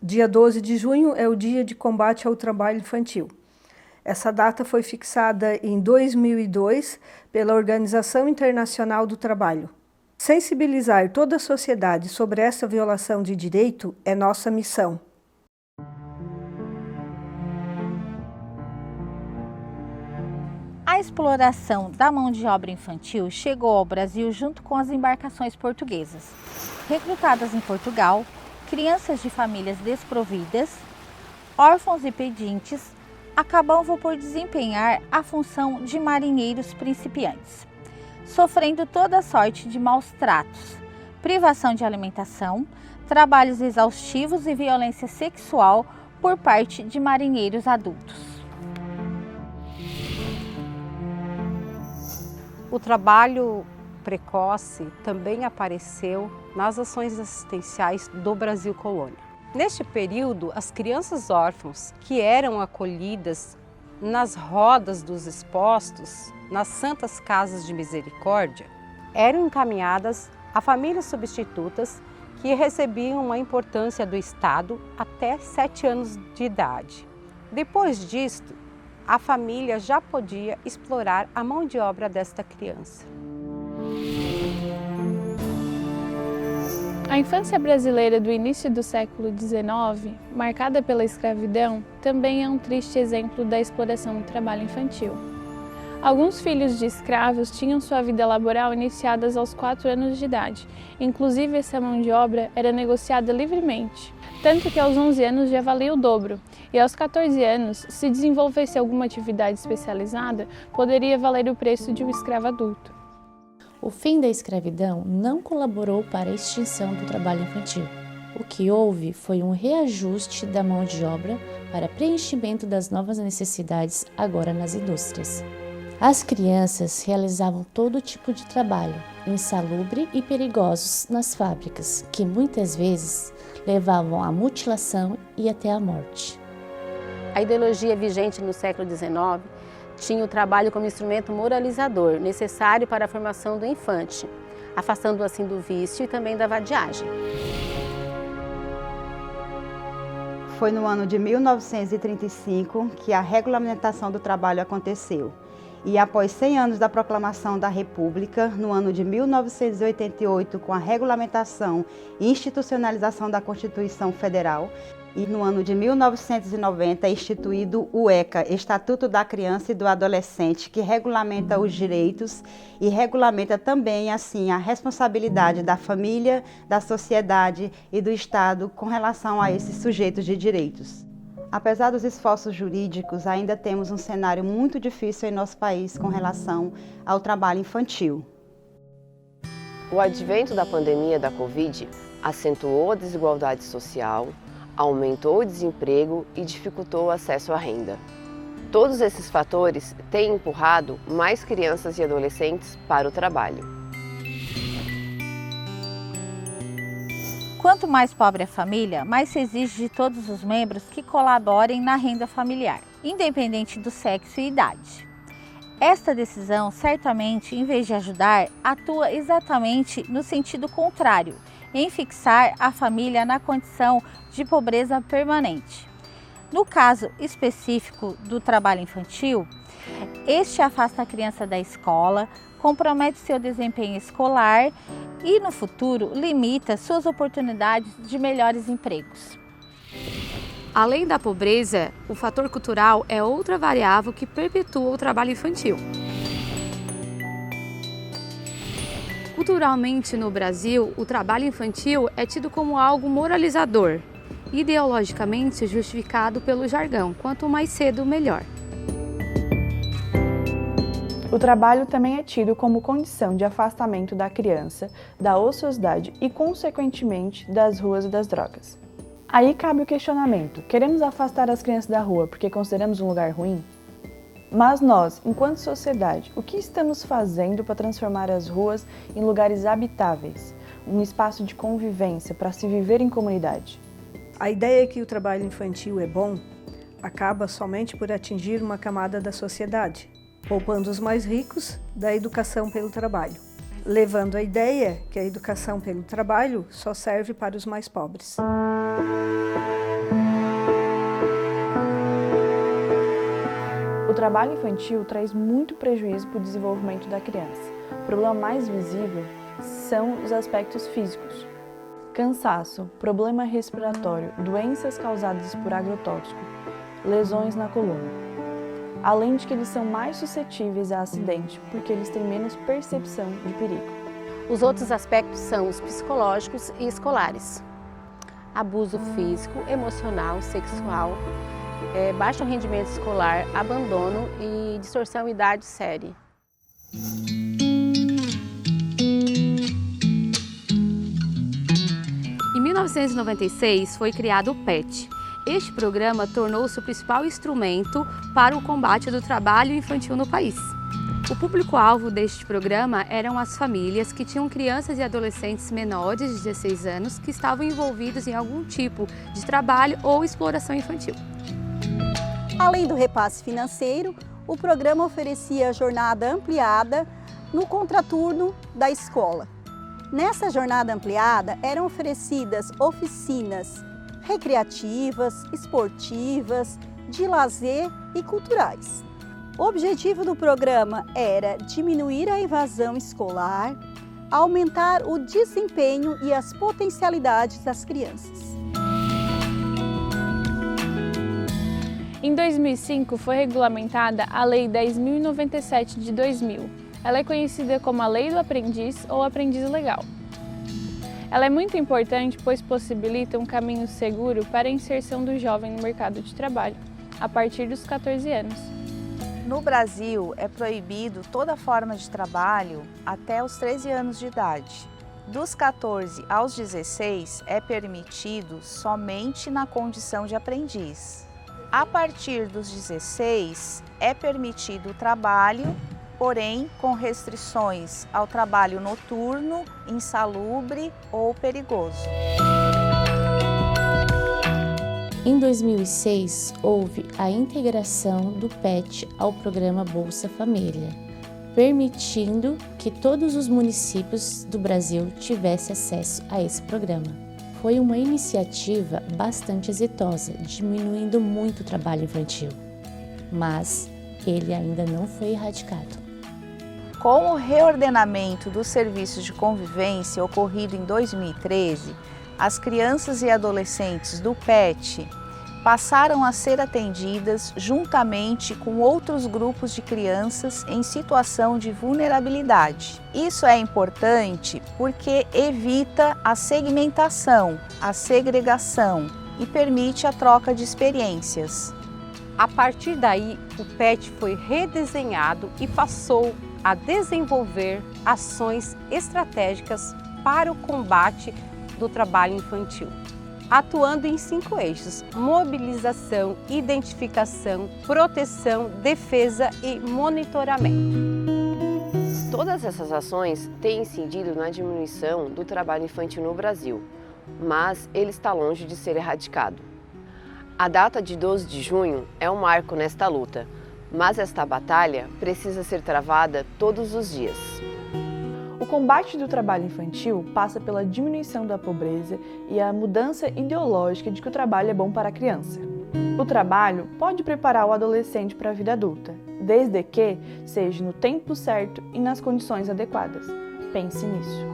Dia 12 de junho é o Dia de Combate ao Trabalho Infantil. Essa data foi fixada em 2002 pela Organização Internacional do Trabalho. Sensibilizar toda a sociedade sobre essa violação de direito é nossa missão. A exploração da mão de obra infantil chegou ao Brasil junto com as embarcações portuguesas. Recrutadas em Portugal, crianças de famílias desprovidas, órfãos e pedintes, acabavam por desempenhar a função de marinheiros principiantes, sofrendo toda sorte de maus tratos, privação de alimentação, trabalhos exaustivos e violência sexual por parte de marinheiros adultos. O trabalho precoce também apareceu nas ações assistenciais do Brasil Colônia. Neste período, as crianças órfãs que eram acolhidas nas rodas dos expostos, nas Santas Casas de Misericórdia, eram encaminhadas a famílias substitutas que recebiam uma importância do Estado até 7 anos de idade. Depois disto, a família já podia explorar a mão de obra desta criança. A infância brasileira do início do século XIX, marcada pela escravidão, também é um triste exemplo da exploração do trabalho infantil. Alguns filhos de escravos tinham sua vida laboral iniciada aos 4 anos de idade. Inclusive, essa mão de obra era negociada livremente, tanto que aos 11 anos já valia o dobro, e aos 14 anos, se desenvolvesse alguma atividade especializada, poderia valer o preço de um escravo adulto. O fim da escravidão não colaborou para a extinção do trabalho infantil. O que houve foi um reajuste da mão de obra para preenchimento das novas necessidades agora nas indústrias. As crianças realizavam todo tipo de trabalho, insalubre e perigosos nas fábricas, que muitas vezes levavam à mutilação e até à morte. A ideologia vigente no século XIX tinha o trabalho como instrumento moralizador, necessário para a formação do infante, afastando-o assim do vício e também da vadiagem. Foi no ano de 1935 que a regulamentação do trabalho aconteceu. E após 100 anos da proclamação da República, no ano de 1988, com a regulamentação e institucionalização da Constituição Federal, e no ano de 1990 é instituído o ECA, Estatuto da Criança e do Adolescente, que regulamenta os direitos e regulamenta também assim a responsabilidade da família, da sociedade e do Estado com relação a esses sujeitos de direitos. Apesar dos esforços jurídicos, ainda temos um cenário muito difícil em nosso país com relação ao trabalho infantil. O advento da pandemia da Covid acentuou a desigualdade social, aumentou o desemprego e dificultou o acesso à renda. Todos esses fatores têm empurrado mais crianças e adolescentes para o trabalho. Quanto mais pobre a família, mais se exige de todos os membros que colaborem na renda familiar, independente do sexo e idade. Esta decisão, certamente, em vez de ajudar, atua exatamente no sentido contrário, em fixar a família na condição de pobreza permanente. No caso específico do trabalho infantil, este afasta a criança da escola, compromete seu desempenho escolar e, no futuro, limita suas oportunidades de melhores empregos. Além da pobreza, o fator cultural é outra variável que perpetua o trabalho infantil. Culturalmente, no Brasil, o trabalho infantil é tido como algo moralizador, ideologicamente justificado pelo jargão, quanto mais cedo, melhor. O trabalho também é tido como condição de afastamento da criança, da ociosidade e, consequentemente, das ruas e das drogas. Aí cabe o questionamento: queremos afastar as crianças da rua porque consideramos um lugar ruim? Mas nós, enquanto sociedade, o que estamos fazendo para transformar as ruas em lugares habitáveis, um espaço de convivência para se viver em comunidade? A ideia que o trabalho infantil é bom acaba somente por atingir uma camada da sociedade, poupando os mais ricos da educação pelo trabalho, levando a ideia que a educação pelo trabalho só serve para os mais pobres. trabalho infantil traz muito prejuízo para o desenvolvimento da criança. O problema mais visível são os aspectos físicos. Cansaço, problema respiratório, doenças causadas por agrotóxico, lesões na coluna. Além de que eles são mais suscetíveis a acidente, porque eles têm menos percepção de perigo. Os outros aspectos são os psicológicos e escolares. Abuso físico, emocional, sexual, baixo rendimento escolar, abandono e distorção idade séria. Em 1996 foi criado o PET. Este programa tornou-se o principal instrumento para o combate do trabalho infantil no país. O público-alvo deste programa eram as famílias que tinham crianças e adolescentes menores de 16 anos que estavam envolvidos em algum tipo de trabalho ou exploração infantil. Além do repasse financeiro, o programa oferecia jornada ampliada no contraturno da escola. Nessa jornada ampliada eram oferecidas oficinas recreativas, esportivas, de lazer e culturais. O objetivo do programa era diminuir a evasão escolar, aumentar o desempenho e as potencialidades das crianças. Em 2005 foi regulamentada a Lei 10.097 de 2000. Ela é conhecida como a Lei do Aprendiz ou Aprendiz Legal. Ela é muito importante pois possibilita um caminho seguro para a inserção do jovem no mercado de trabalho, a partir dos 14 anos. No Brasil, é proibido toda forma de trabalho até os 13 anos de idade. Dos 14 aos 16, é permitido somente na condição de aprendiz. A partir dos 16, é permitido o trabalho, porém com restrições ao trabalho noturno, insalubre ou perigoso. Em 2006, houve a integração do PET ao programa Bolsa Família, permitindo que todos os municípios do Brasil tivessem acesso a esse programa. Foi uma iniciativa bastante exitosa, diminuindo muito o trabalho infantil, mas ele ainda não foi erradicado. Com o reordenamento dos serviços de convivência ocorrido em 2013, as crianças e adolescentes do PET passaram a ser atendidas juntamente com outros grupos de crianças em situação de vulnerabilidade. Isso é importante porque evita a segmentação, a segregação e permite a troca de experiências. A partir daí, o PET foi redesenhado e passou a desenvolver ações estratégicas para o combate do trabalho infantil, atuando em 5 eixos: mobilização, identificação, proteção, defesa e monitoramento. Todas essas ações têm incidido na diminuição do trabalho infantil no Brasil, mas ele está longe de ser erradicado. A data de 12 de junho é um marco nesta luta, mas esta batalha precisa ser travada todos os dias. O combate do trabalho infantil passa pela diminuição da pobreza e a mudança ideológica de que o trabalho é bom para a criança. O trabalho pode preparar o adolescente para a vida adulta, desde que seja no tempo certo e nas condições adequadas. Pense nisso.